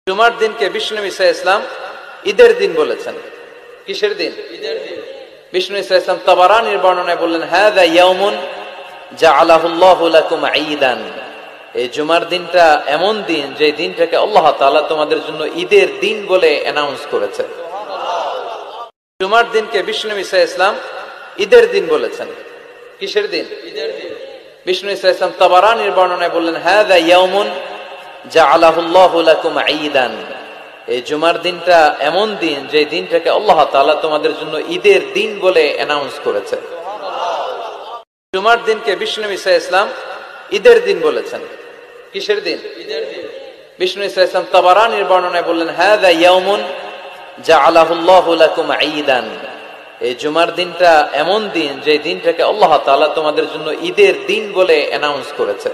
জুমার দিনকে বিষ্ণু ঈসা ইসলাম ঈদের দিন বলেছেন। কিসের দিন? ঈদের দিন। বিষ্ণু ঈসা ইসলাম তাবারানীর বর্ণনায় বললেন, হাযা ইয়াউমুন জাআলাহুল্লাহু লাকুম ঈদান। এই জুমার দিনটা এমন দিন যে দিনটাকে আল্লাহ তাআলা তোমাদের জন্য ঈদের দিন বলে অ্যানাউন্স করেছে। জুমার দিনকে বিষ্ণু ঈসা ইসলাম ঈদের দিন বলেছেন। কিসের দিন? ঈদের দিন। বিষ্ণু ঈসা ইসলাম তাবারানীর বর্ণনায় বললেন, হাযা ইয়াউমুন জাআলাহুল্লাহু লাকুম ঈদান। এই জুমার দিনটা এমন দিন যে দিনটাকে আল্লাহ তাআলা তোমাদের জন্য ঈদের দিন বলে অ্যানাউন্স করেছে। জুমার দিনকে বিষ্ণু ঈসা ইসলাম ঈদের দিন বলেছেন। কিসের দিন? ঈদের দিন। বিষ্ণু ঈসা ইসলাম তাবারানীর বর্ণনায় বললেন, হাযা ইয়াউমুন জাআলাহুল্লাহু লাকুম ঈদান। এই জুমার দিনটা এমন দিন যে দিনটাকে আল্লাহ তাআলা তোমাদের জন্য ঈদের দিন বলে অ্যানাউন্স করেছে।